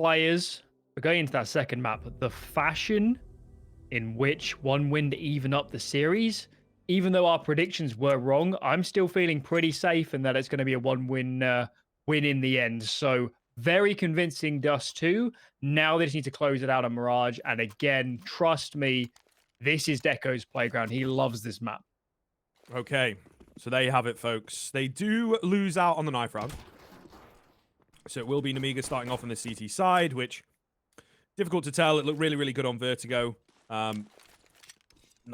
players, we're going into that second map. The fashion in which one win to even up the series, even though our predictions were wrong, I'm still feeling pretty safe in that it's going to be a one-win win in the end. So very convincing Dust 2. Now they just need to close it out on Mirage. And again, trust me, this is Deco's playground. He loves this map. Okay, so there you have it, folks. They do lose out on the knife round. So it will be Nemiga starting off on the CT side, which, difficult to tell. It looked really, really good on Vertigo. Not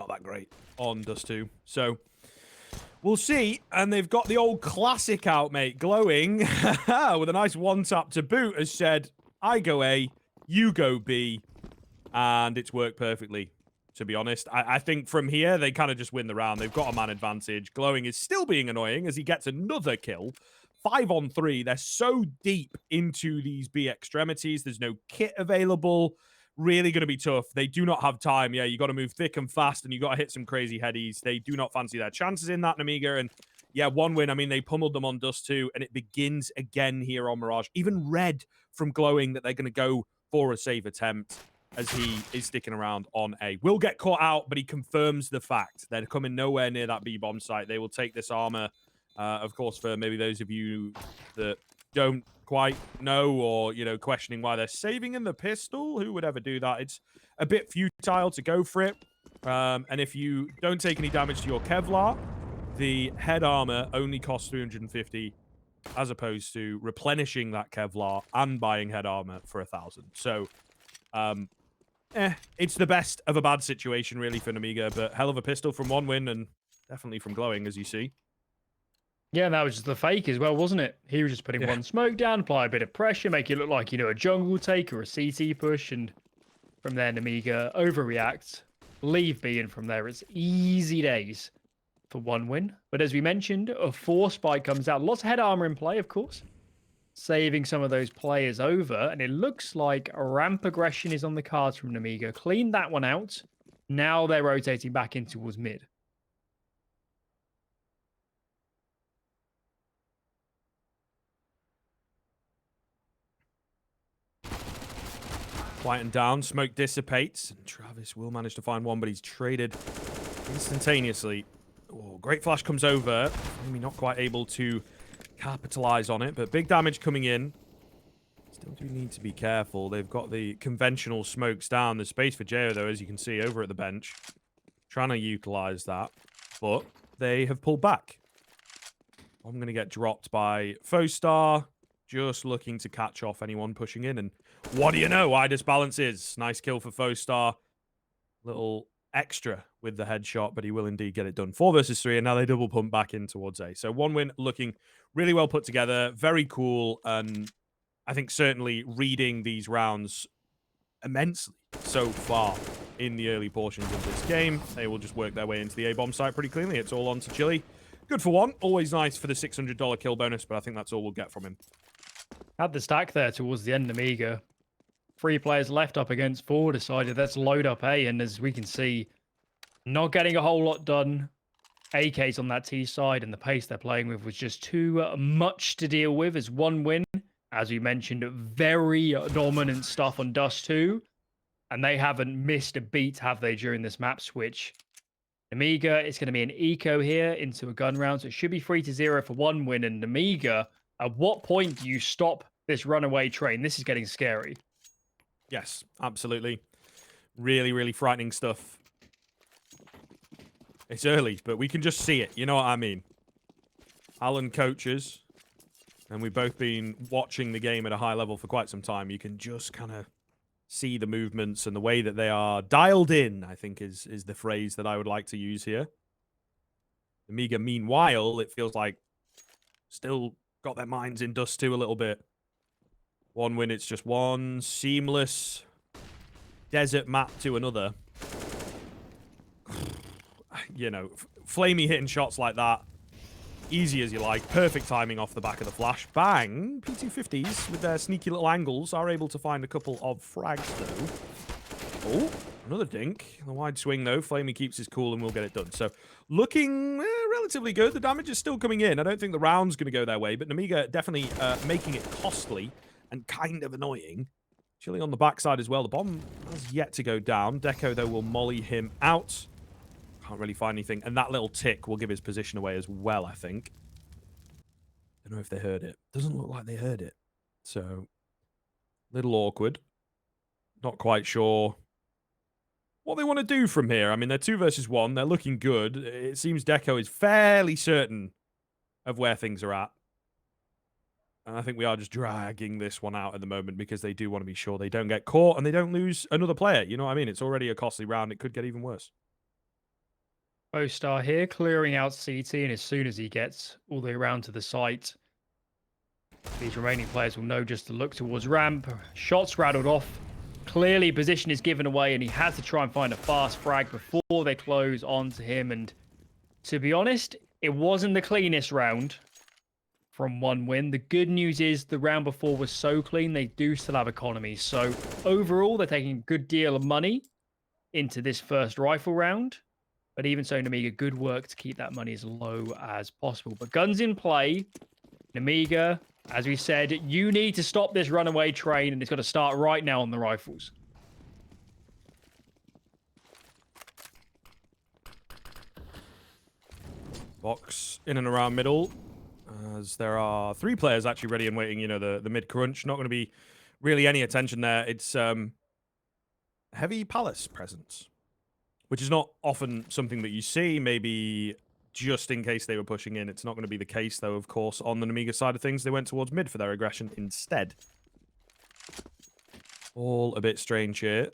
that great on Dust 2. So we'll see. And they've got the old classic out, mate. Glowing with a nice one-tap to boot has said, I go A, you go B. And it's worked perfectly, to be honest. I think from here, they kind of just win the round. They've got a man advantage. Glowing is still being annoying as he gets another kill. 5 on 3. They're so deep into these B extremities. There's no kit available. Really going to be tough. They do not have time. Yeah, you got to move thick and fast, and you got to hit some crazy headies. They do not fancy their chances in that, Nemiga. And yeah, one win. I mean, they pummeled them on Dust 2, and it begins again here on Mirage. Even Red from Glowing that they're going to go for a safe attempt as he is sticking around on A. Will get caught out, but he confirms the fact. They're coming nowhere near that B-bomb site. They will take this armor, of course, for maybe those of you that don't quite know or, you know, questioning why they're saving in the pistol. Who would ever do that? It's a bit futile to go for it. And if you don't take any damage to your Kevlar, the head armor only costs 350 as opposed to replenishing that Kevlar and buying head armor for 1,000. So, it's the best of a bad situation, really, for Nemiga, but hell of a pistol from one win and definitely from Glowing, as you see. Yeah, and that was just the fake as well, wasn't it? He was just putting one smoke down, apply a bit of pressure, make it look like, you know, a jungle take or a CT push, and from there, Nemiga overreacts, leave B, and from there, it's easy days for one win. But as we mentioned, a 4 spike comes out. Lots of head armor in play, of course, saving some of those players over, and it looks like a ramp aggression is on the cards from Nemiga. Clean that one out. Now they're rotating back in towards mid. Quieten down, smoke dissipates, and Travis will manage to find one, but he's traded instantaneously. Oh, great flash comes over. Maybe not quite able to capitalize on it, but big damage coming in. Still do need to be careful. They've got the conventional smokes down. There's space for Jao, though, as you can see, over at the bench. Trying to utilize that, but they have pulled back. I'm going to get dropped by Fostar. Just looking to catch off anyone pushing in. And what do you know? NemigaDISBALANCE is. Nice kill for Fostar. Little extra with the headshot, but he will indeed get it done. 4 versus 3, and now they double pump back in towards A. So one win looking really well put together. Very cool, and I think certainly reading these rounds immensely so far in the early portions of this game. They will just work their way into the A-bomb site pretty cleanly. It's all on to Chili. Good for one. Always nice for the $600 kill bonus, but I think that's all we'll get from him. Had the stack there towards the end, Nemiga. 3 players left up against 4, decided let's load up A, and as we can see, not getting a whole lot done. AK's on that T side, and the pace they're playing with was just too much to deal with as one win. As we mentioned, very dominant stuff on Dust 2, and they haven't missed a beat, have they, during this map switch? Nemiga, it's going to be an eco here into a gun round, so it should be 3-0 for one win, and Nemiga, at what point do you stop this runaway train? This is getting scary. Yes, absolutely. Really, really frightening stuff. It's early, but we can just see it. You know what I mean? Alan coaches, and we've both been watching the game at a high level for quite some time. You can just kind of see the movements and the way that they are dialed in, I think is the phrase that I would like to use here. Nemiga, meanwhile, it feels like still got their minds in Dust 2 a little bit. One win, it's just one seamless desert map to another. You know, Flamey hitting shots like that. Easy as you like. Perfect timing off the back of the flash. Bang! P250s with their sneaky little angles are able to find a couple of frags, though. Oh, another dink. The wide swing, though. Flamey keeps his cool and will get it done. So, looking relatively good. The damage is still coming in. I don't think the round's going to go their way, but Nemiga definitely making it costly and kind of annoying. Chilling on the backside as well. The bomb has yet to go down. Deco, though, will molly him out. Can't really find anything. And that little tick will give his position away as well, I think. Don't know if they heard it. Doesn't look like they heard it. So, little awkward. Not quite sure what they want to do from here. I mean, they're 2 versus 1. They're looking good. It seems Deco is fairly certain of where things are at. And I think we are just dragging this one out at the moment because they do want to be sure they don't get caught and they don't lose another player. You know what I mean? It's already a costly round. It could get even worse. Star here, clearing out CT, and as soon as he gets all the way around to the site, these remaining players will know just to look towards ramp. Shots rattled off. Clearly, position is given away, and he has to try and find a fast frag before they close onto him. And to be honest, it wasn't the cleanest round from 1 win. The good news is the round before was so clean, they do still have economy. So overall, they're taking a good deal of money into this first rifle round. But even so, Nemiga, good work to keep that money as low as possible. But guns in play. Nemiga, as we said, you need to stop this runaway train, and it's got to start right now on the rifles. Box in and around middle, as there are 3 players actually ready and waiting. You know, the mid crunch. Not going to be really any attention there. It's heavy palace presence, which is not often something that you see. Maybe just in case they were pushing in. It's not going to be the case, though, of course. On the Nemiga side of things, they went towards mid for their aggression instead. All a bit strange here.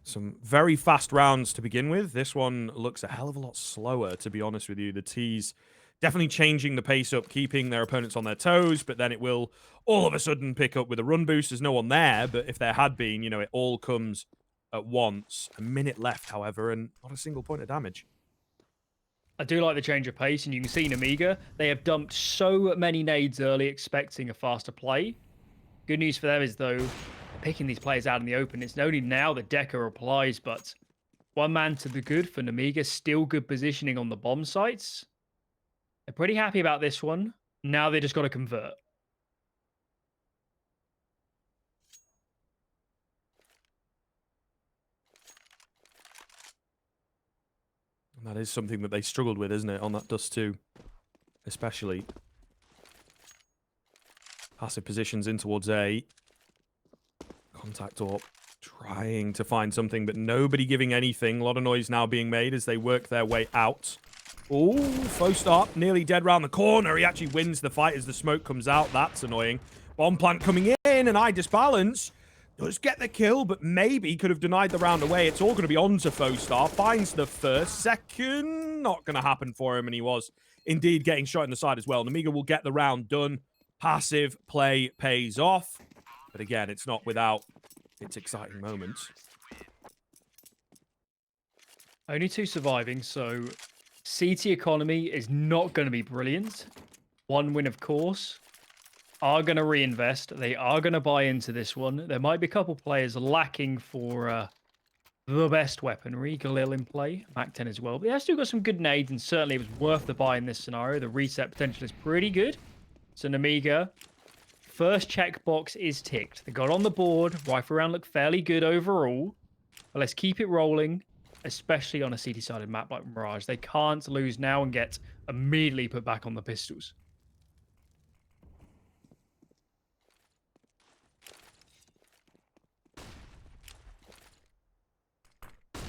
Some very fast rounds to begin with. This one looks a hell of a lot slower, to be honest with you. The T's definitely changing the pace up, keeping their opponents on their toes, but then it will all of a sudden pick up with a run boost. There's no one there, but if there had been, you know, it all comes at once. A minute left, however, and not a single point of damage. I do like the change of pace, and you can see Nemiga. They have dumped so many nades early, expecting a faster play. Good news for them is, though, picking these players out in the open. It's only now that Deco replies, but 1 man to the good for Nemiga. Still good positioning on the bomb sites. They're pretty happy about this one. Now they just got to convert. And that is something that they struggled with, isn't it? On that dust 2, especially. Passive positions in towards A. Contact up. Trying to find something, but nobody giving anything. A lot of noise now being made as they work their way out. Oh, faux stop. Nearly dead round the corner. He actually wins the fight as the smoke comes out. That's annoying. Bomb plant coming in, and NemigaBELCHONOKK does get the kill, but maybe could have denied the round away. It's all going to be on to faux star. Finds the first. Second, not going to happen for him, and he was indeed getting shot in the side as well. Nemiga will get the round done. Passive play pays off. But again, it's not without its exciting moments. Only 2 surviving, so CT economy is not going to be brilliant. 1 win, of course. Are going to reinvest. They are going to buy into this one. There might be a couple players lacking for the best weaponry. Galil in play. Mac 10 as well. But they've still got some good nades, and certainly it was worth the buy in this scenario. The reset potential is pretty good. So Nemiga, first checkbox is ticked. They got on the board. Rifle round looked fairly good overall. But let's keep it rolling, especially on a CT-sided map like Mirage. They can't lose now and get immediately put back on the pistols.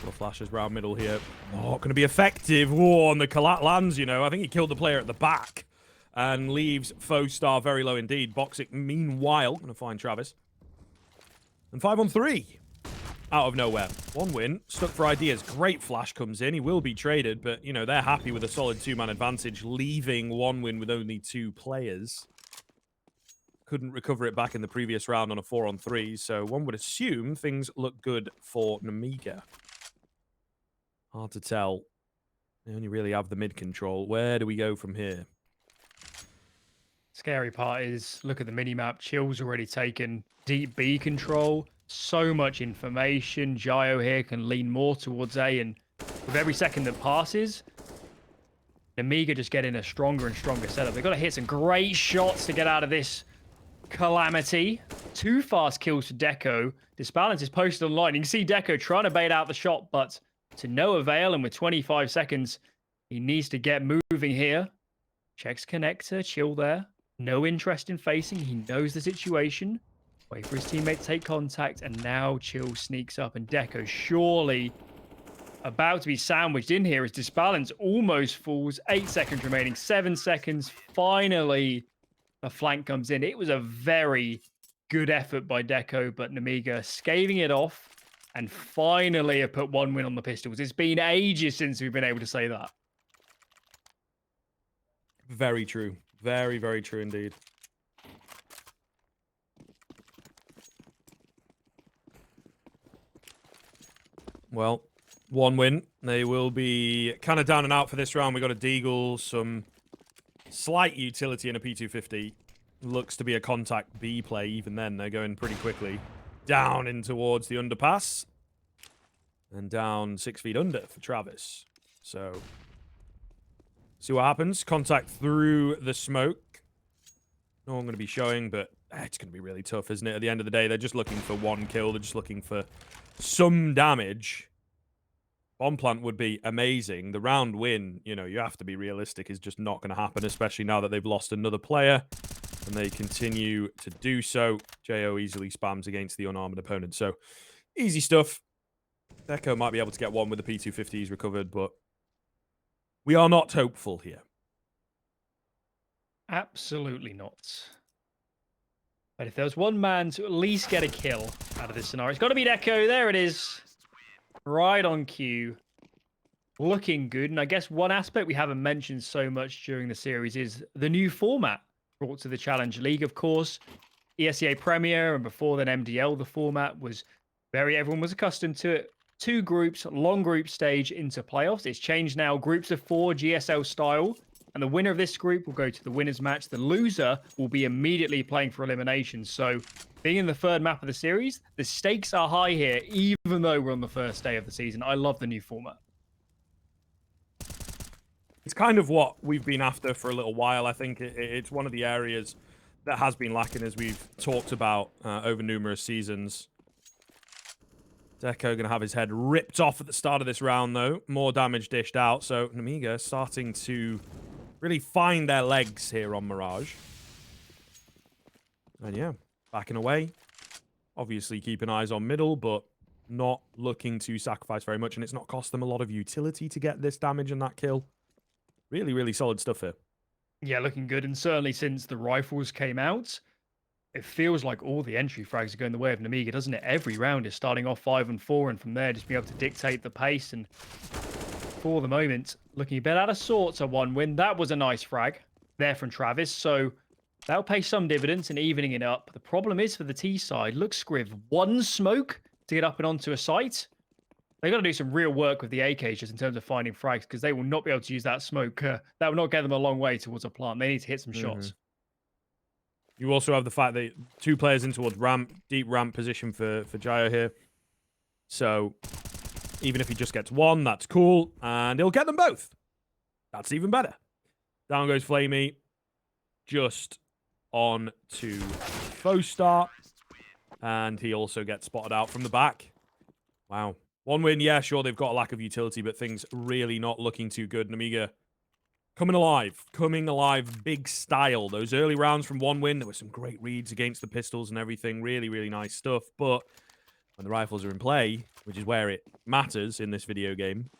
Little flashes round middle here. Not going to be effective. Oh, and the collat lands, you know. I think he killed the player at the back and leaves faux star very low indeed. BOXIG, meanwhile, going to find Travis. And 5 on 3. Out of nowhere. 1 win. Stuck for ideas. Great flash comes in. He will be traded, but, you know, they're happy with a solid 2-man advantage, leaving 1 win with only 2 players. Couldn't recover it back in the previous round on a 4 on 3, so one would assume things look good for Nemiga. Hard to tell. They only really have the mid control. Where do we go from here? Scary part is, look at the mini-map. Chill's already taken deep B control. So much information. Gio here can lean more towards A, and with every second that passes, Nemiga just getting a stronger and stronger setup. They've got to hit some great shots to get out of this Calamity. 2 fast kills for Deco. Disbalance is posted online. You can see Deco trying to bait out the shot, but to no avail. And with 25 seconds, he needs to get moving here. Checks connector, chill there. No interest in facing. He knows the situation. Wait for his teammate to take contact, and now Chill sneaks up, and Deco surely about to be sandwiched in here as Disbalance almost falls. 8 seconds remaining, 7 seconds. Finally, a flank comes in. It was a very good effort by Deco, but Nemiga scathing it off, and finally have put 1 win on the Pistols. It's been ages since we've been able to say that. Very true. Very, very true indeed. Well, 1 win. They will be kind of down and out for this round. We got a Deagle, some slight utility in a P250. Looks to be a contact B play. Even then, they're going pretty quickly down in towards the underpass. And down 6 feet under for Travis. So, see what happens. Contact through the smoke. No one going to be showing, but it's going to be really tough, isn't it? At the end of the day, they're just looking for 1 kill. They're just looking for some damage. Bomb plant would be amazing. The round win, you know, you have to be realistic, is just not going to happen, especially now that they've lost another player. And they continue to do so. JO easily spams against the unarmored opponent. So, easy stuff. Deco might be able to get 1 with the P250s recovered, but we are not hopeful here. Absolutely not. But if there was one man to at least get a kill out of this scenario, it's got to be Deco. There it is. Right on cue. Looking good. And I guess one aspect we haven't mentioned so much during the series is the new format brought to the Challenge League. Of course, ESEA Premier, and before then MDL, the format was everyone was accustomed to it. 2 groups, long group stage into playoffs. It's changed now, groups of 4, GSL style. And the winner of this group will go to the winner's match. The loser will be immediately playing for elimination. So, being in the 3rd map of the series, the stakes are high here, even though we're on the 1st day of the season. I love the new format. It's kind of what we've been after for a little while. I think it's one of the areas that has been lacking, as we've talked about over numerous seasons. Deco going to have his head ripped off at the start of this round, though. More damage dished out. So, Nemiga starting to really find their legs here on Mirage. And yeah, backing away. Obviously keeping eyes on middle, but not looking to sacrifice very much. And it's not cost them a lot of utility to get this damage and that kill. Really, really solid stuff here. Yeah, looking good. And certainly since the rifles came out, it feels like all the entry frags are going the way of Nemiga, doesn't it? Every round is starting off 5 and 4, and from there just being able to dictate the pace. And for the moment, looking a bit out of sorts, a 1 win. That was a nice frag there from Travis. So that'll pay some dividends in evening it up. The problem is for the T side, look, Scriv, 1 smoke to get up and onto a site. They got to do some real work with the AKs just in terms of finding frags, because they will not be able to use that smoke. That will not get them a long way towards a plant. They need to hit some shots. You also have the fact that 2 players in towards ramp, deep ramp position for Jayo here. So even if he just gets 1, that's cool. And he'll get them both. That's even better. Down goes Flamey. Just on to faux start. And he also gets spotted out from the back. Wow. 1 win, yeah, sure, they've got a lack of utility, but things really not looking too good. Nemiga coming alive, big style. Those early rounds from 1 win, there were some great reads against the pistols and everything. Really, really nice stuff. But when the rifles are in play, which is where it matters in this video game,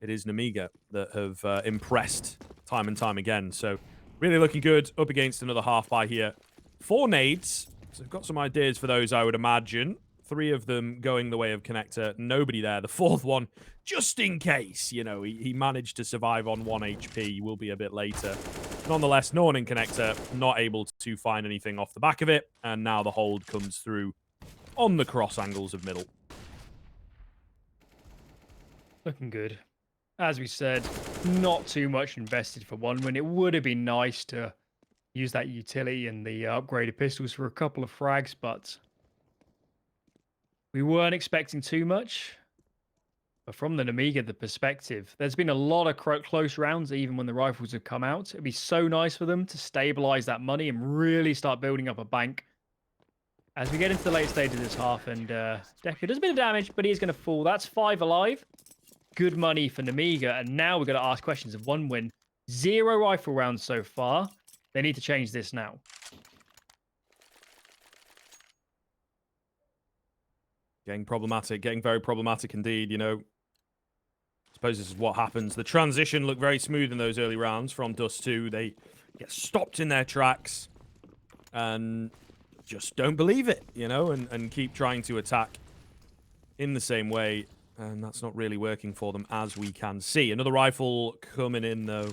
it is Nemiga that have impressed time and time again. So really looking good up against another half by here. 4 nades. So they've got some ideas for those, I would imagine. 3 of them going the way of Connector. Nobody there. The 4th one, just in case, you know, he managed to survive on 1 HP. Will be a bit later. Nonetheless, no one in Connector, not able to find anything off the back of it. And now the hold comes through on the cross angles of middle. Looking good. As we said, not too much invested for 1 win. It would have been nice to use that utility and the upgraded pistols for a couple of frags, but we weren't expecting too much. But from the Nemiga, the perspective, there's been a lot of close rounds, even when the rifles have come out. It'd be so nice for them to stabilize that money and really start building up a bank as we get into the late stage of this half. And Deco does a bit of damage, but he's going to fall. That's 5 alive. Good money for Nemiga. And now we're going to ask questions of 1 win. 0 rifle rounds so far. They need to change this now. Getting problematic, getting very problematic indeed, you know. I suppose this is what happens. The transition looked very smooth in those early rounds from Dust 2. They get stopped in their tracks and just don't believe it, you know, and keep trying to attack in the same way. And that's not really working for them, as we can see. Another rifle coming in, though.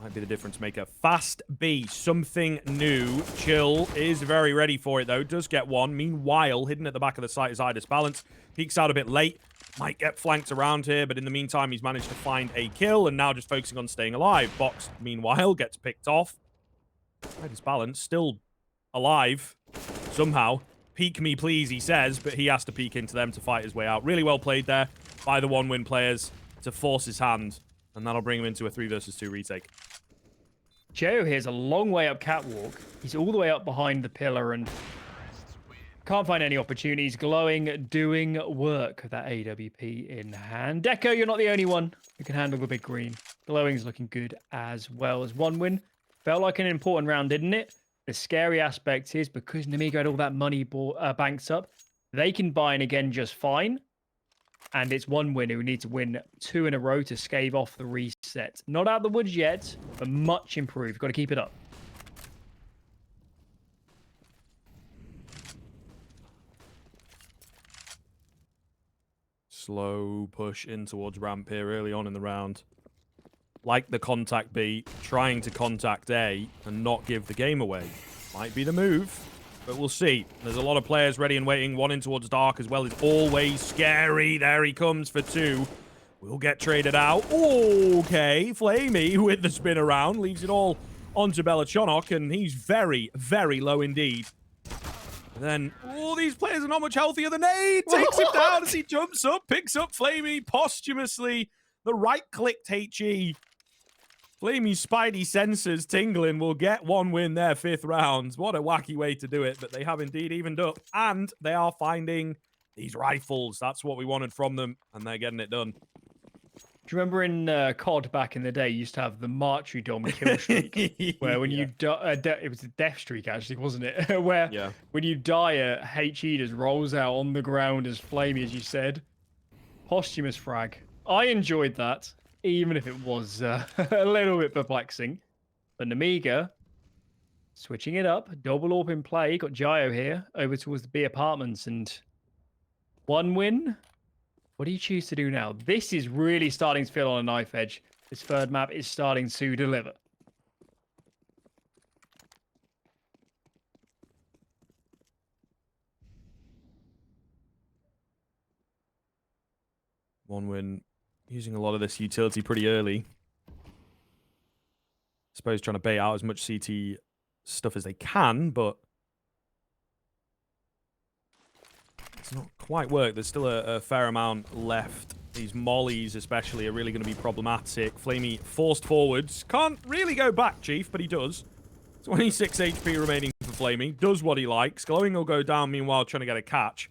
Might be the difference maker. Fast B, something new. Chill is very ready for it, though. Does get one. Meanwhile, hidden at the back of the site is NemigaBELCHONOKK. Peeks out a bit late. Might get flanked around here, but in the meantime, he's managed to find a kill and now just focusing on staying alive. Box, meanwhile, gets picked off. NemigaBELCHONOKK still alive somehow. Peek me, please, he says, but he has to peek into them to fight his way out. Really well played there by the 1-win players to force his hand, and that'll bring him into a 3 versus 2 retake. Joe here's a long way up catwalk. He's all the way up behind the pillar and can't find any opportunities. Glowing, doing work with that AWP in hand. Deco, you're not the only one who can handle the big green. Glowing's looking good as well as 1 win. Felt like an important round, didn't it? The scary aspect is because Nemiga had all that money banked up, they can buy in again just fine. And it's 1 win who needs to win 2 in a row to stave off the reset. Not out of the woods yet, but much improved. Got to keep it up. Slow push in towards ramp here early on in the round. Like the contact B, trying to contact A and not give the game away. Might be the move, but we'll see. There's a lot of players ready and waiting. 1 in towards dark as well is always scary. There he comes for 2. We'll get traded out. Okay, Flamey with the spin around. Leaves it all onto BELCHONOKK, and he's very, very low indeed. And then, all these players are not much healthier than Nade. Takes him down as he jumps up, picks up Flamey posthumously. The right-clicked HE. Flamey's spidey sensors tingling will get 1 win there, 5th round. What a wacky way to do it, but they have indeed evened up. And they are finding these rifles. That's what we wanted from them, and they're getting it done. Do you remember in COD back in the day, you used to have the martyrdom kill streak, where when you die, it was a death streak actually, wasn't it? Where when you die, a HE just rolls out on the ground as flamey as you said. Posthumous frag. I enjoyed that, even if it was a little bit perplexing. But Nemiga, switching it up, double AWP in play. Got Gio here over towards the B apartments and 1 win. What do you choose to do now? This is really starting to feel on a knife edge. This 3rd map is starting to deliver. One win. Using a lot of this utility pretty early. I suppose trying to bait out as much CT stuff as they can, but it's not quite worked. There's still a fair amount left. These mollies especially are really going to be problematic. Flamey forced forwards. Can't really go back, Chief, but he does. 26 HP remaining for Flamey. Does what he likes. Glowing will go down, meanwhile, trying to get a catch.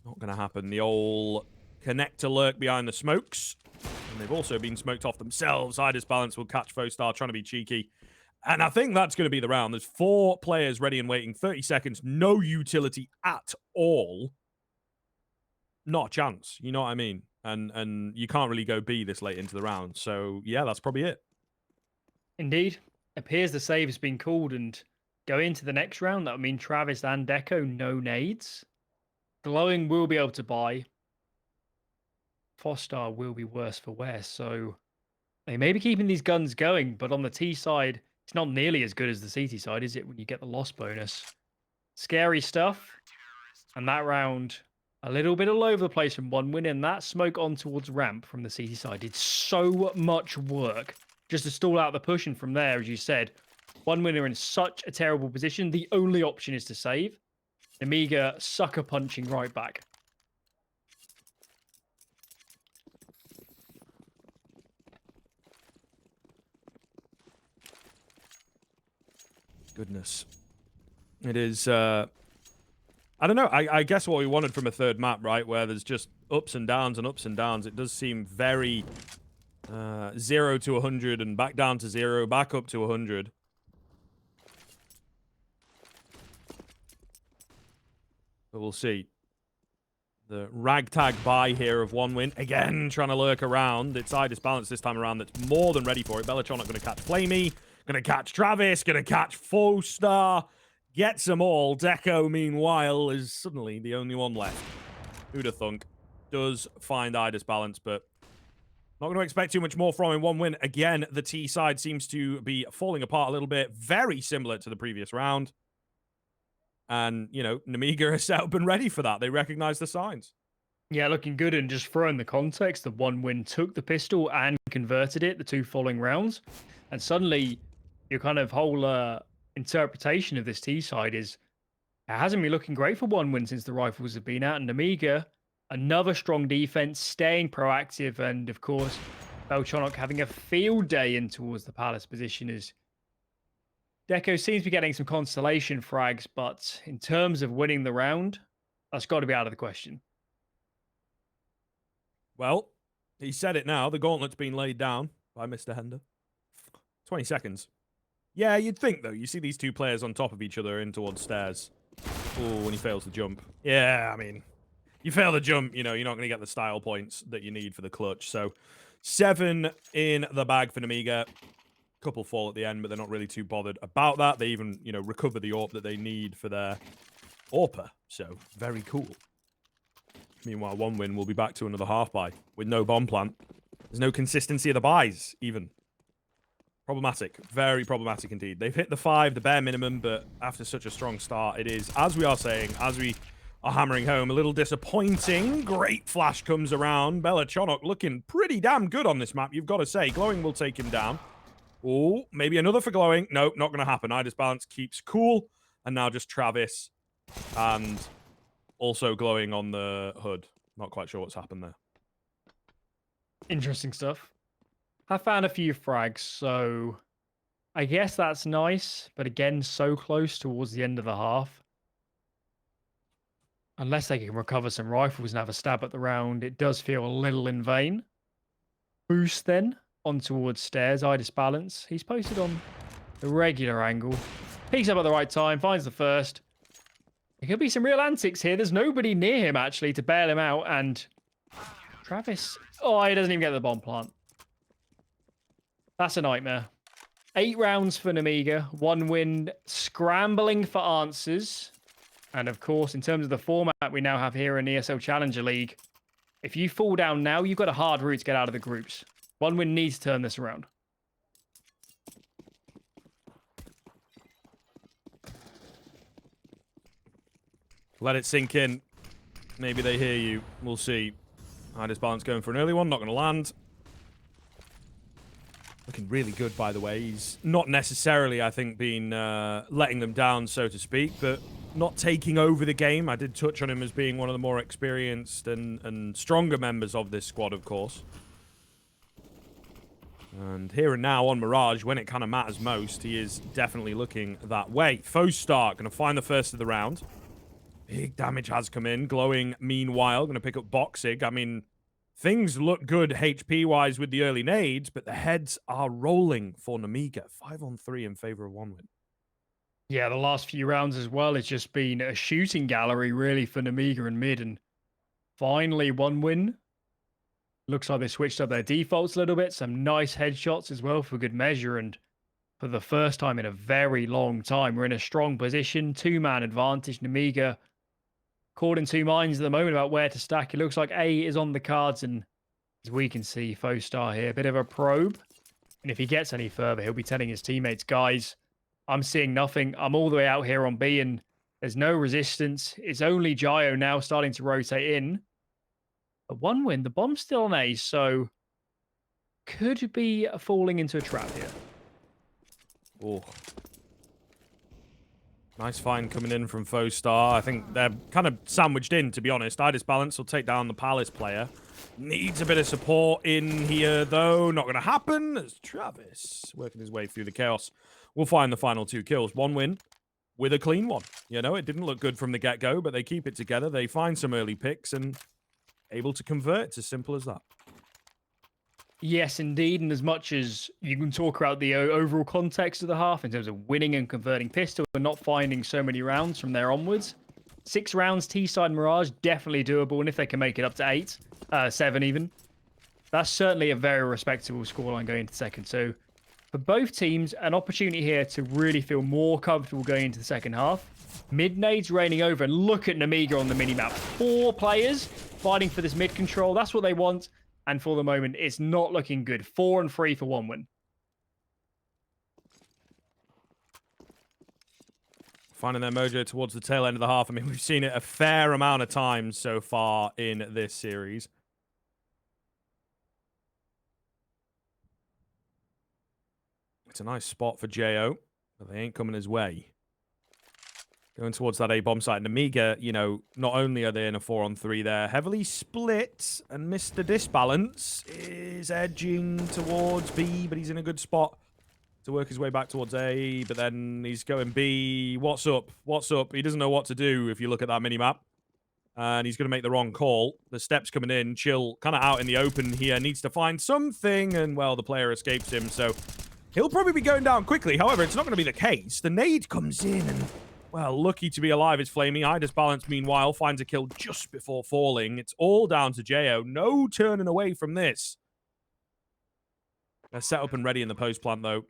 Not going to happen. The old connector lurk behind the smokes. And they've also been smoked off themselves. NemigaBELCHONOKK will catch Fostar, trying to be cheeky. And I think that's going to be the round. There's 4 players ready and waiting. 30 seconds. No utility at all. Not a chance. You know what I mean? And you can't really go B this late into the round. So, yeah, that's probably it. Indeed. Appears the save has been called and go into the next round. That would mean Travis and Deco, no nades. Glowing will be able to buy. Fostar will be worse for wear. So they may be keeping these guns going, but on the T side, it's not nearly as good as the CT side, is it, when you get the loss bonus? Scary stuff. And that round, a little bit all over the place from 1 win, and that smoke on towards ramp from the CT side did so much work just to stall out the push, and from there, as you said, 1 winner in such a terrible position. The only option is to save. Nemiga sucker punching right back. Goodness. It is, I don't know. I guess what we wanted from a third map, right? Where there's just ups and downs and ups and downs. It does seem very 0 to 100 and back down to 0, back up to 100. But we'll see. The ragtag buy here of 1 win. Again, trying to lurk around. It's NemigaBELCHONOKK this time around that's more than ready for it. BELCHONOKK going to catch Flamey. Going to catch Travis. Going to catch Fostar. Gets them all. Deco, meanwhile, is suddenly the only one left. Who'd have thunk? Does find NemigaBELCHONOKK, but not going to expect too much more from him. 1 win. Again, the T side seems to be falling apart a little bit. Very similar to the previous round. And, you know, Nemiga are set up and ready for that. They recognize the signs. Yeah, looking good. And just throwing the context, the 1 win took the pistol and converted it the 2 following rounds. And suddenly, your kind of whole interpretation of this T side is it hasn't been looking great for 1 win since the rifles have been out. And Nemiga, another strong defense, staying proactive. And of course, BELCHONOKK having a field day in towards the Palace position is Deco seems to be getting some constellation frags, but in terms of winning the round, that's got to be out of the question. Well, he said it now. The gauntlet's been laid down by Mr. Hender. 20 seconds. Yeah, you'd think, though. You see these 2 players on top of each other in towards stairs. Oh, when he fails the jump. Yeah, I mean, you fail the jump, you know, you're not going to get the style points that you need for the clutch. So, 7 in the bag for Nemiga. Couple fall at the end, but they're not really too bothered about that. They even, you know, recover the AWP that they need for their AWPer. So, very cool. Meanwhile, 1 win will be back to another half buy with no bomb plant. There's no consistency of the buys, even. Problematic. Very problematic indeed. They've hit the 5, the bare minimum, but after such a strong start, it is, as we are saying, as we are hammering home, a little disappointing. Great flash comes around. BELCHONOKK looking pretty damn good on this map, you've got to say. Glowing will take him down. Oh, maybe another for Glowing. Nope, not going to happen. NemigaBELCHONOKK keeps cool. And now just Travis and also Glowing on the hood. Not quite sure what's happened there. Interesting stuff. I found a few frags, so I guess that's nice. But again, so close towards the end of the half. Unless they can recover some rifles and have a stab at the round, it does feel a little in vain. Boost then. On towards stairs, NemigaBELCHONOKK. He's posted on the regular angle. Peeks up at the right time, finds the first. There could be some real antics here. There's nobody near him, actually, to bail him out. And Travis... Oh, he doesn't even get the bomb plant. That's a nightmare. 8 rounds for Nemiga. 1 win, scrambling for answers. And, of course, in terms of the format we now have here in ESL Challenger League, if you fall down now, you've got a hard route to get out of the groups. 1 win needs to turn this around. Let it sink in. Maybe they hear you. We'll see. NemigaBELCHONOKK going for an early one. Not going to land. Looking really good, by the way. He's not necessarily, I think, been letting them down, so to speak, but not taking over the game. I did touch on him as being one of the more experienced and stronger members of this squad, of course. And here and now on Mirage, when it kind of matters most, he is definitely looking that way. Fostar going to find the first of the round. Big damage has come in. Glowing, meanwhile, going to pick up BOXig. I mean, things look good HP-wise with the early nades, but the heads are rolling for Nemiga. 5-on-3 in favor of 1 win. Yeah, the last few rounds as well, it's just been a shooting gallery, really, for Nemiga and mid. And finally, 1 win. Looks like they switched up their defaults a little bit. Some nice headshots as well for good measure. And for the first time in a very long time, we're in a strong position. 2-man advantage. Nemiga caught in 2 minds at the moment about where to stack. It looks like A is on the cards. And as we can see, Fostar here, a bit of a probe. And if he gets any further, he'll be telling his teammates, guys, I'm seeing nothing. I'm all the way out here on B and there's no resistance. It's only Gio now starting to rotate in. But 1 win, the bomb's still on A, so could be falling into a trap here. Oh. Nice find coming in from Fostar. I think they're kind of sandwiched in, to be honest. NemigaBELCHONOKK will take down the Palace player. Needs a bit of support in here, though. Not going to happen as Travis, working his way through the chaos, will find the final 2 kills. 1 win with a clean one. You know, it didn't look good from the get-go, but they keep it together. They find some early picks and able to convert. It's as simple as that. Yes, indeed. And as much as you can talk about the overall context of the half in terms of winning and converting pistol and not finding so many rounds from there onwards, 6 rounds T-side Mirage, definitely doable. And if they can make it up to 8, 7 even, that's certainly a very respectable scoreline going into second. So for both teams, an opportunity here to really feel more comfortable going into the second half. Mid nades raining over, and look at Nemiga on the minimap. 4 players fighting for this mid control. That's what they want. And for the moment, it's not looking good. 4 and 3 for 1 win. Finding their mojo towards the tail end of the half. I mean, we've seen it a fair amount of times so far in this series. It's a nice spot for JO, but they ain't coming his way. Going towards that A-bomb site. Nemiga, you know, not only are they in a 4-on-3 there, heavily split, and Mr. Disbalance is edging towards B, but he's in a good spot to work his way back towards A, but then he's going B. What's up? What's up? He doesn't know what to do if you look at that minimap. And he's going to make the wrong call. The steps coming in. Chill kind of out in the open here. Needs to find something, and, well, the player escapes him, so he'll probably be going down quickly. However, it's not going to be the case. The nade comes in, and, well, lucky to be alive is Flamey. NemigaBELCHONOKK, meanwhile, finds a kill just before falling. It's all down to JO. No turning away from this. They're set up and ready in the post plant, though.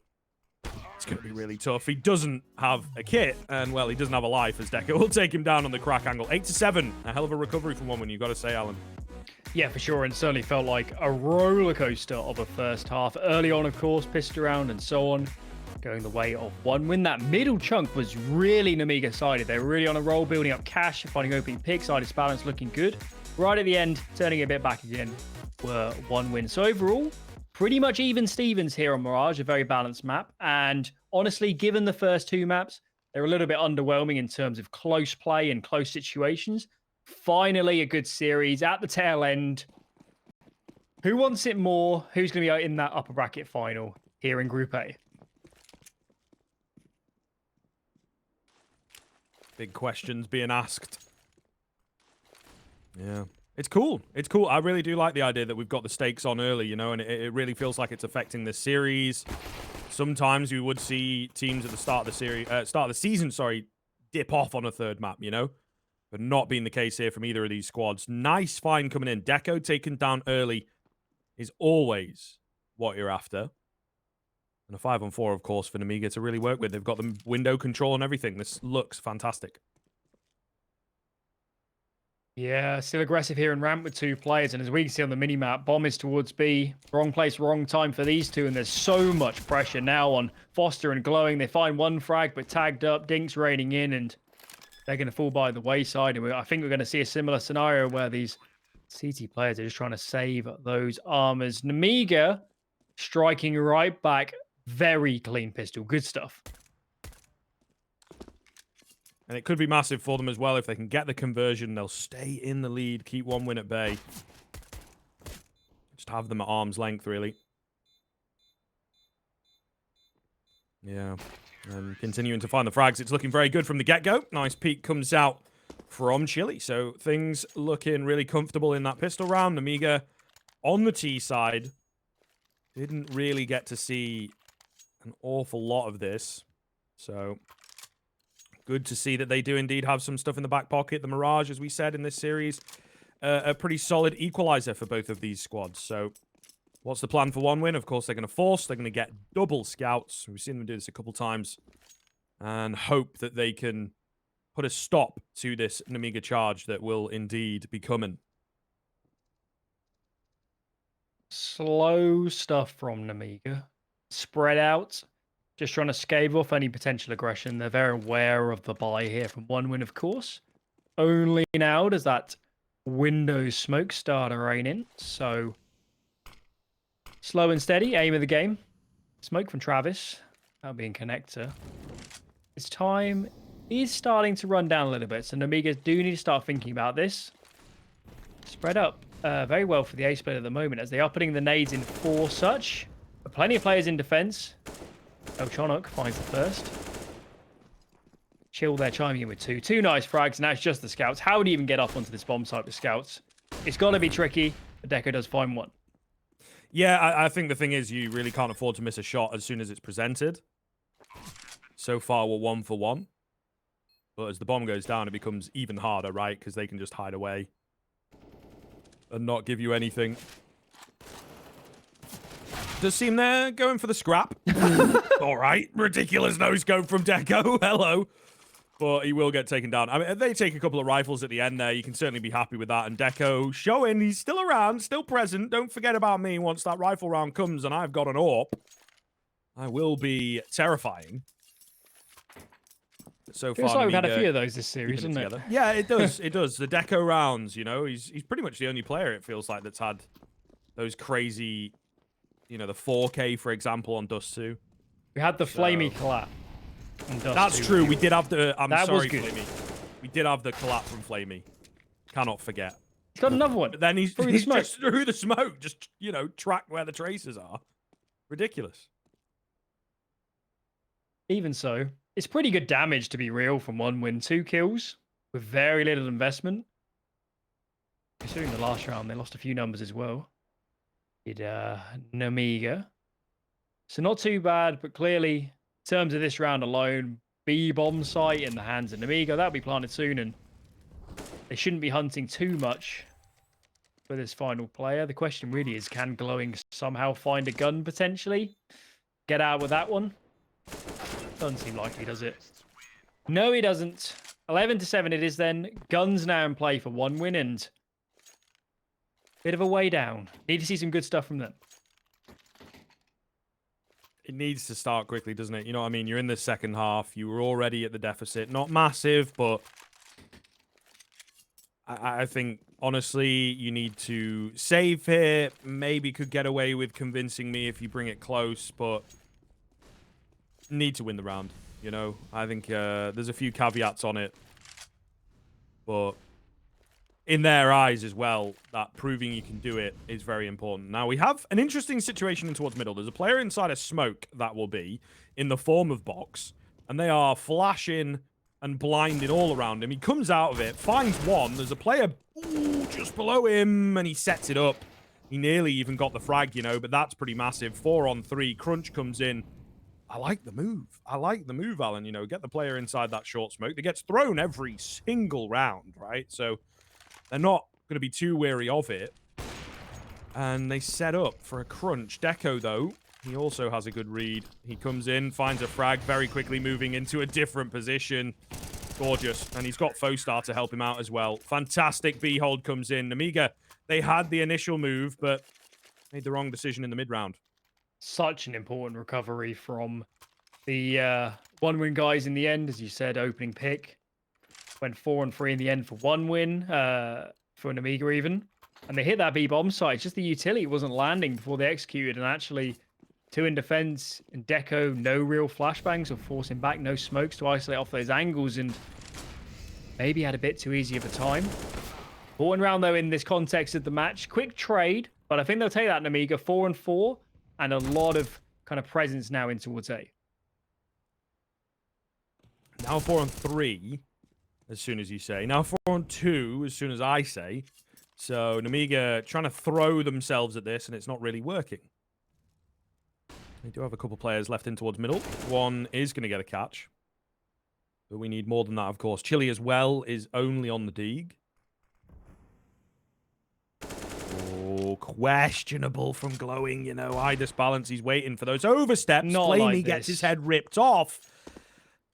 It's going to be really tough. He doesn't have a kit, and, well, he doesn't have a life, as Decker will take him down on the crack angle. 8-7. A hell of a recovery from 1 win, you've got to say, Alan. Yeah, for sure, and certainly felt like a roller coaster of a first half. Early on, of course, pissed around and so on, going the way of 1 win. That middle chunk was really Nemiga-sided. They were really on a roll, building up cash, finding opening picks, NemigaBELCHONOKK looking good. Right at the end, turning it a bit back again, were 1 win. So overall, pretty much even Stevens here on Mirage, a very balanced map. And honestly, given the first 2 maps, they're a little bit underwhelming in terms of close play and close situations. Finally, a good series at the tail end. Who wants it more? Who's going to be in that upper bracket final here in Group A? Big questions being asked. Yeah. It's cool. It's cool. I really do like the idea that we've got the stakes on early, you know, and it really feels like it's affecting this series. Sometimes we would see teams at the start of the season, dip off on a 3rd map, you know, but not being the case here from either of these squads. Nice find coming in. Deco taken down early is always what you're after. And a 5-on-4, of course, for Nemiga to really work with. They've got the window control and everything. This looks fantastic. Yeah, still aggressive here in ramp with 2 players. And as we can see on the minimap, bomb is towards B. Wrong place, wrong time for these 2. And there's so much pressure now on Foster and Glowing. They find 1 frag, but tagged up. Dinks raining in, and they're going to fall by the wayside. And I think we're going to see a similar scenario where these CT players are just trying to save those armors. Nemiga striking right back. Very clean pistol. Good stuff. And it could be massive for them as well. If they can get the conversion, they'll stay in the lead, keep 1 win at bay. Just have them at arm's length, really. Yeah. And continuing to find the frags. It's looking very good from the get-go. Nice peek comes out from Chile. So things looking really comfortable in that pistol round. Nemiga on the T side didn't really get to see an awful lot of this. So good to see that they do indeed have some stuff in the back pocket. The Mirage, as we said in this series, a pretty solid equalizer for both of these squads. So what's the plan for 1 win? Of course, they're going to force. They're going to get double scouts. We've seen them do this a couple times. And hope that they can put a stop to this Nemiga charge that will indeed be coming. Slow stuff from Nemiga. Spread out. Just trying to scave off any potential aggression. They're very aware of the buy here from 1 win, of course. Only now does that Windows smoke start to rain in. So slow and steady. Aim of the game. Smoke from Travis. That'll be in connector. It's time is starting to run down a little bit. So Nemiga do need to start thinking about this. Spread up very well for the ace player at the moment as they are putting the nades in for such. But plenty of players in defense. BELCHONOKK finds the first. Chill there, chiming in with two nice frags. Now it's just the scouts. How would he even get up onto this bomb site with scouts? It's got to be tricky, but Deco does find one. Yeah, I think the thing is you really can't afford to miss a shot as soon as it's presented. So far, we're 1 for 1. But as the bomb goes down, it becomes even harder, right? Because they can just hide away and not give you anything. Does seem they're going for the scrap. All right, ridiculous no-scope from Deco. Hello. But he will get taken down. I mean, they take a couple of rifles at the end there. You can certainly be happy with that. And Deco showing he's still around, still present. Don't forget about me once that rifle round comes and I've got an AWP. I will be terrifying. So Feels far, like we've had a Nemiga few of those this series, doesn't it? Yeah, it does. It does. The Deco rounds, you know, he's pretty much the only player, it feels like, that's had those crazy, you know, the 4K, for example, on Dust 2. We had the flamey collapse. That's true. We did have the... That sorry, was good. Flamey. We did have the collapse from Flamey. Cannot forget. He's got another one. But then he's through the smoke. just through the smoke. Just, you know, track where the tracers are. Ridiculous. Even so, it's pretty good damage to be real from 1 win, 2 kills with very little investment. Considering the last round, they lost a few numbers as well. Did Nemiga. So not too bad, but clearly, in terms of this round alone, B bomb site in the hands of Nemiga, that'll be planted soon, and they shouldn't be hunting too much for this final player. The question really is, can Glowing somehow find a gun potentially? Get out with that one? Doesn't seem likely, does it? No, he doesn't. 11-7 it is then. Guns now in play for 1 win, and bit of a way down. Need to see some good stuff from them. It needs to start quickly, doesn't it? You know what I mean? You're in the second half. You were already at the deficit. Not massive, but I think, honestly, you need to save here. Maybe could get away with convincing me if you bring it close, but need to win the round, you know? I think there's a few caveats on it, but in their eyes as well, that proving you can do it is very important. Now, we have an interesting situation in towards middle. There's a player inside a smoke that will be in the form of Box, and they are flashing and blinding all around him. He comes out of it, finds one. There's a player just below him, and he sets it up. He nearly even got the frag, you know, but that's pretty massive. 4 on 3. Crunch comes in. I like the move. I like the move, Alan. You know, get the player inside that short smoke. That gets thrown every single round, right? So they're not going to be too wary of it. And they set up for a crunch. Deco, though, he also has a good read. He comes in, finds a frag, very quickly moving into a different position. Gorgeous. And he's got Fostar to help him out as well. Fantastic B-hold comes in. Nemiga, they had the initial move, but made the wrong decision in the mid-round. Such an important recovery from the 1 win guys in the end. As you said, opening pick. Went 4 on 3 in the end for 1 win for Nemiga even. And they hit that B-bomb site. It's just the utility wasn't landing before they executed. And actually, 2 in defense. And Deco, no real flashbangs or forcing back. No smokes to isolate off those angles. And maybe had a bit too easy of a time. 4 round, though, in this context of the match. Quick trade. But I think they'll take that Nemiga. 4 on 4. And a lot of kind of presence now in towards A. Now 4 on 3, as soon as you say. Now 4 on 2, as soon as I say. So Nemiga trying to throw themselves at this, and it's not really working. They do have a couple players left in towards middle. One is going to get a catch. But we need more than that, of course. Chili as well is only on the Deeg. Oh, questionable from Glowing. You know, NemigaDISBALANCE. He's waiting for those oversteps. Flamey gets his head ripped off.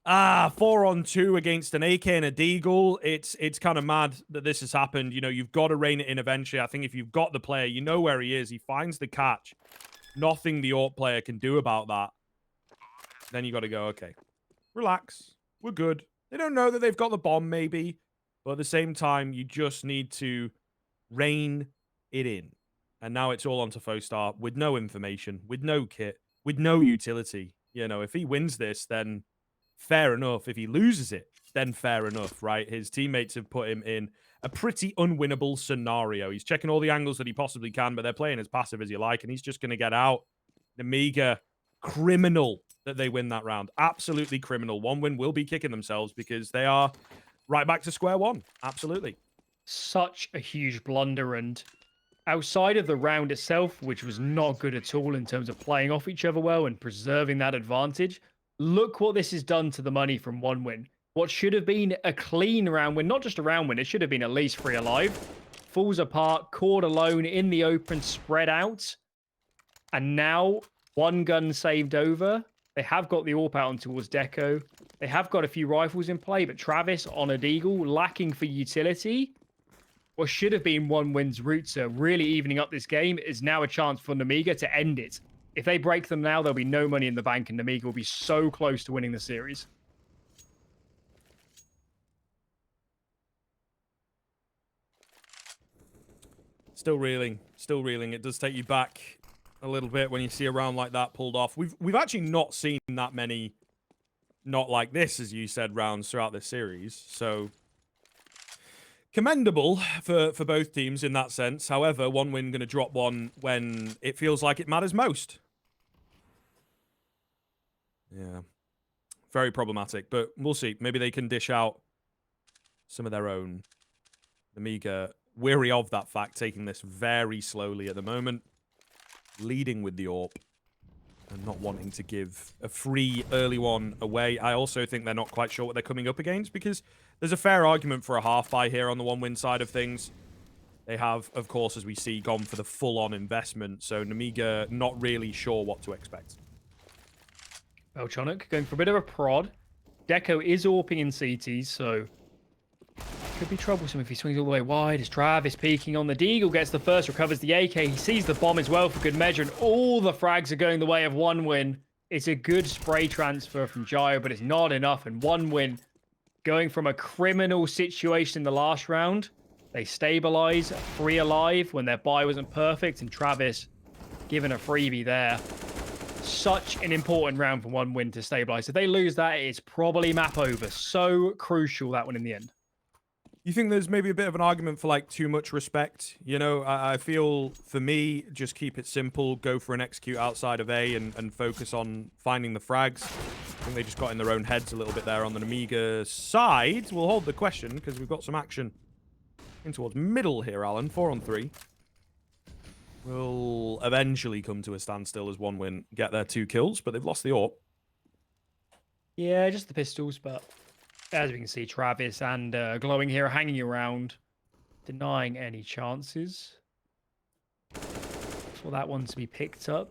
4 on 2 against an AK and a Deagle. It's kind of mad that this has happened. You know, you've got to rein it in eventually. I think if you've got the player, you know where he is. He finds the catch. Nothing the AWP player can do about that. Then you got to go, okay, relax. We're good. They don't know that they've got the bomb, maybe. But at the same time, you just need to rein it in. And now it's all onto Fostar with no information, with no kit, with no utility. You know, if he wins this, then fair enough. If he loses it, then fair enough, right? His teammates have put him in a pretty unwinnable scenario. He's checking all the angles that he possibly can, but they're playing as passive as you like, and he's just going to get out. Nemiga, criminal that they win that round. Absolutely criminal. One win will be kicking themselves because they are right back to square one. Absolutely. Such a huge blunder, and outside of the round itself, which was not good at all in terms of playing off each other well and preserving that advantage, look what this has done to the money from one win. What should have been a clean round win, not just a round win, it should have been at least 3 alive, falls apart, caught alone in the open, spread out, and now one gun saved over. They have got the AWP out on towards Deco. They have got a few rifles in play, but Travis on a Deagle, lacking for utility. What should have been one win's route to really evening up this game is now a chance for Nemiga to end it. If they break them now, there'll be no money in the bank, and Nemiga will be so close to winning the series. Still reeling. Still reeling. It does take you back a little bit when you see a round like that pulled off. We've actually not seen that many not like this, as you said, rounds throughout this series. So commendable for both teams in that sense. However, one win going to drop one when it feels like it matters most. Yeah. Very problematic, but we'll see. Maybe they can dish out some of their own. Nemiga, weary of that fact, taking this very slowly at the moment. Leading with the AWP. And not wanting to give a free early one away. I also think they're not quite sure what they're coming up against, because there's a fair argument for a half buy here on the one win side of things. They have, of course, as we see, gone for the full-on investment. So Nemiga not really sure what to expect. BELCHONOKK going for a bit of a prod. Deco is AWPing in CT, so could be troublesome if he swings all the way wide. As Travis peeking on the Deagle, gets the first, recovers the AK. He sees the bomb as well for good measure, and all the frags are going the way of one win. It's a good spray transfer from Gyro, but it's not enough, and one win going from a criminal situation in the last round. They stabilize, 3 alive when their buy wasn't perfect, and Travis given a freebie there. Such an important round for one win to stabilize. If they lose that, it's probably map over. So crucial, that one in the end. You think there's maybe a bit of an argument for, like, too much respect? You know, I feel, for me, just keep it simple, go for an execute outside of A and focus on finding the frags. I think they just got in their own heads a little bit there on the Nemiga side. We'll hold the question, because we've got some action in towards middle here, Alan. 4 on 3. Will eventually come to a standstill as one win get their 2 kills, but they've lost the AWP. Yeah, just the pistols, but as we can see, Travis and Glowing here hanging around, denying any chances for that one to be picked up.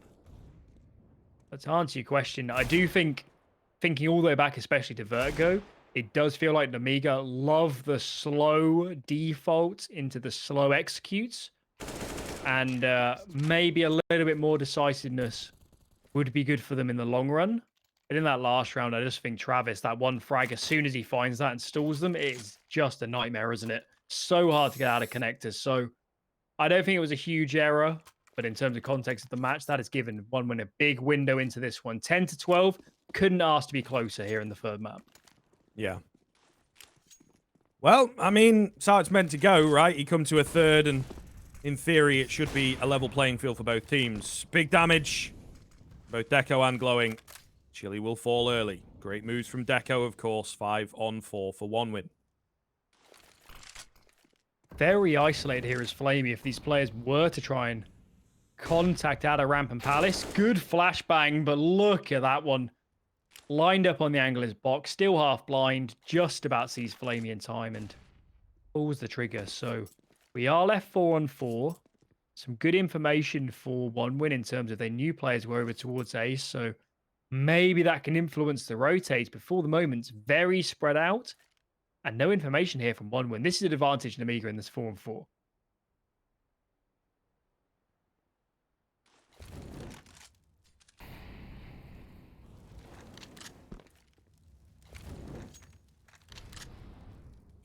But to answer your question, I do think, thinking all the way back, especially to Vertigo, it does feel like Nemiga love the slow default into the slow executes. And maybe a little bit more decisiveness would be good for them in the long run. But in that last round, I just think Travis, that one frag, as soon as he finds that and stalls them, it's just a nightmare, isn't it? So hard to get out of connectors. So I don't think it was a huge error, but in terms of context of the match, that has given one win a big window into this one. 10 to 12, couldn't ask to be closer here in the third map. Yeah. Well, I mean, it's how it's meant to go, right? You come to a third, and in theory, it should be a level playing field for both teams. Big damage, both Deco and Glowing. Chili will fall early. Great moves from Deco, of course. 5 on 4 for one win. Very isolated here is Flamey if these players were to try and contact out of Ramp and Palace. Good flashbang, but look at that one. Lined up on the angle is box, still half blind, just about sees Flamey in time and pulls the trigger. So we are left 4 on 4. Some good information for one win in terms of their new players were over towards Ace. So maybe that can influence the rotates, but for the moment, it's very spread out. And no information here from one win. This is an advantage Nemiga in this 4 on 4.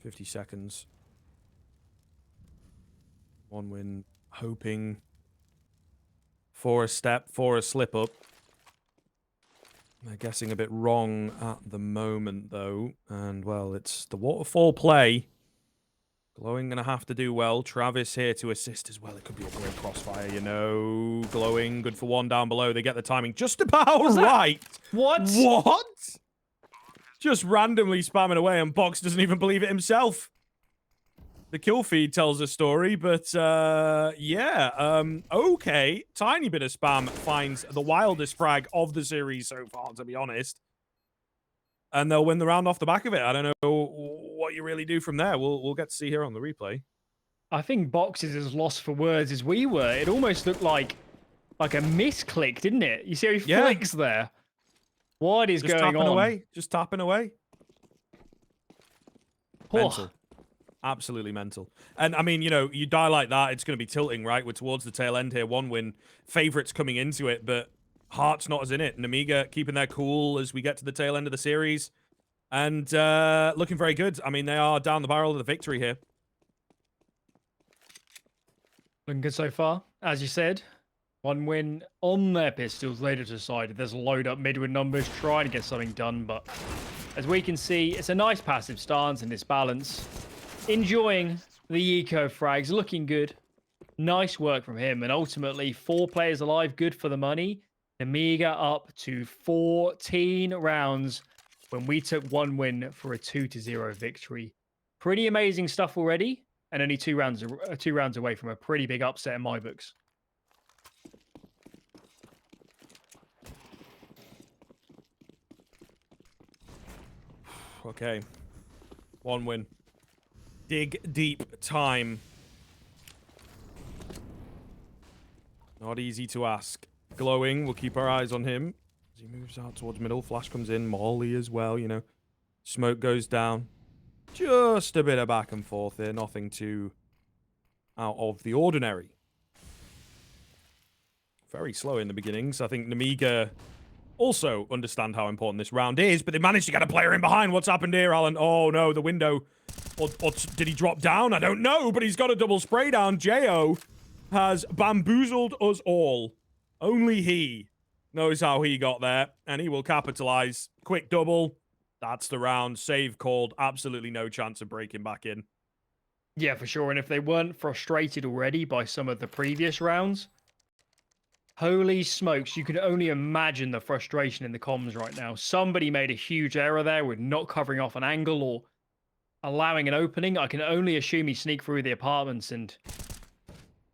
$50 seconds. One win, hoping for a step, for a slip up. They're guessing a bit wrong at the moment, though. And, well, it's the waterfall play. Glowing going to have to do well. Travis here to assist as well. It could be a great crossfire, you know. Glowing, good for one down below. They get the timing just about right. What? What? Just randomly spamming away, and Box doesn't even believe it himself. The kill feed tells a story, but yeah, okay. Tiny bit of spam finds the wildest frag of the series so far, to be honest. And they'll win the round off the back of it. I don't know what you really do from there. We'll get to see here on the replay. I think Box is as lost for words as we were. It almost looked like a misclick, didn't it? You see how he flicks there? What is just going tapping on? Away. Just tapping away. Oh. Mental. Absolutely mental. And, I mean, you know, you die like that, it's going to be tilting, right? We're towards the tail end here. 1 win. Favorites coming into it, but Heart's not as in it. Nemiga keeping their cool as we get to the tail end of the series. And looking very good. I mean, they are down the barrel of the victory here. Looking good so far. As you said, 1 win on their pistols. Later decided there's a load up mid with numbers, trying to get something done. But as we can see, it's a nice passive stance in this balance. Enjoying the eco frags, looking good. Nice work from him. And ultimately, 4 players alive, good for the money. Nemiga up to 14 rounds when we took 1 win for a 2-0 victory. Pretty amazing stuff already. And only 2 rounds away from a pretty big upset in my books. Okay. 1 win. Dig deep time. Not easy to ask. Glowing, we'll keep our eyes on him. As he moves out towards middle, flash comes in, Molly as well, you know. Smoke goes down. Just a bit of back and forth here, nothing too out of the ordinary. Very slow in the beginnings. I think Nemiga also understand how important this round is, but they managed to get a player in behind. What's happened here, Alan? Oh no, the window. Or did he drop down? I don't know, but he's got a double spray down. Jo has bamboozled us all. Only he knows how he got there, and he will capitalize. Quick double. That's the round. Save called. Absolutely no chance of breaking back in. Yeah, for sure. And if they weren't frustrated already by some of the previous rounds, holy smokes, you can only imagine the frustration in the comms right now. Somebody made a huge error there with not covering off an angle or allowing an opening. I can only assume he sneaked through the apartments, and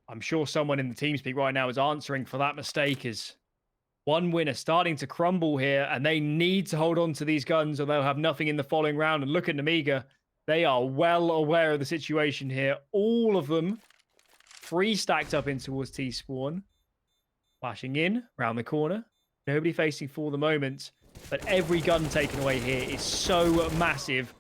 I'm sure someone in the TeamSpeak right now is answering for that mistake, as 1 win is starting to crumble here, and they need to hold on to these guns or they'll have nothing in the following round. And look at Nemiga. They are well aware of the situation here. All of them 3 stacked up in towards T-spawn. Flashing in, round the corner. Nobody facing for the moment, but every gun taken away here is so massive.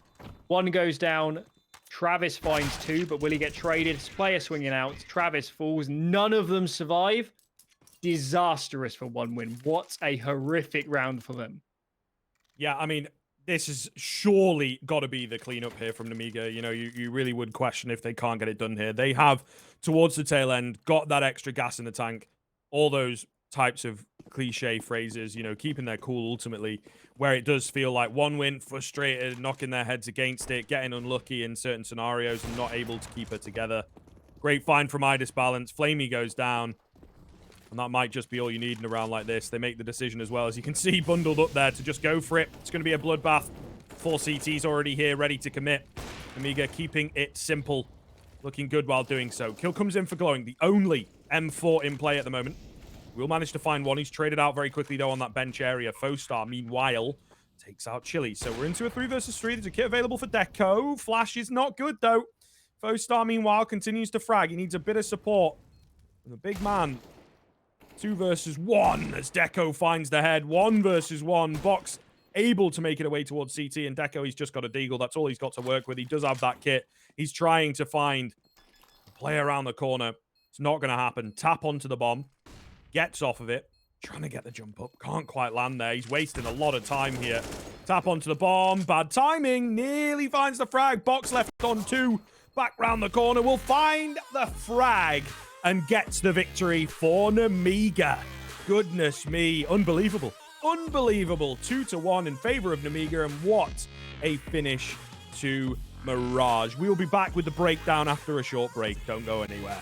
1 goes down. Travis finds 2, but will he get traded? Player swinging out. Travis falls. None of them survive. Disastrous for 1 win. What a horrific round for them. Yeah, I mean, this has surely got to be the cleanup here from Nemiga. You know, you really would question if they can't get it done here. They have, towards the tail end, got that extra gas in the tank. All those types of cliche phrases, you know, keeping their cool ultimately, where it does feel like 1 win, frustrated, knocking their heads against it, getting unlucky in certain scenarios and not able to keep it together. Great find from NemigaBELCHONOKK. Flamey goes down. And that might just be all you need in a round like this. They make the decision as well. As you can see, bundled up there to just go for it. It's going to be a bloodbath. 4 CTs already here, ready to commit. Nemiga keeping it simple. Looking good while doing so. Kill comes in for Glowing. The only M4 in play at the moment. We'll manage to find 1. He's traded out very quickly, though, on that bench area. Fostar, meanwhile, takes out Chili. So we're into a 3 versus 3. There's a kit available for Deco. Flash is not good, though. Fostar, meanwhile, continues to frag. He needs a bit of support. And the big man... 2 versus 1 as Deco finds the head. 1 versus 1. Box able to make it away towards CT, and Deco, he's just got a deagle. That's all he's got to work with. He does have that kit. He's trying to find a play around the corner. It's not going to happen. Tap onto the bomb. Gets off of it. Trying to get the jump up. Can't quite land there. He's wasting a lot of time here. Tap onto the bomb. Bad timing. Nearly finds the frag. Box left on 2. Back round the corner. Will find the frag and gets the victory for Nemiga. Goodness me. Unbelievable. unbelievable 2-1 in favor of Nemiga, and what a finish to Mirage. We will be back with the breakdown after a short break. Don't go anywhere.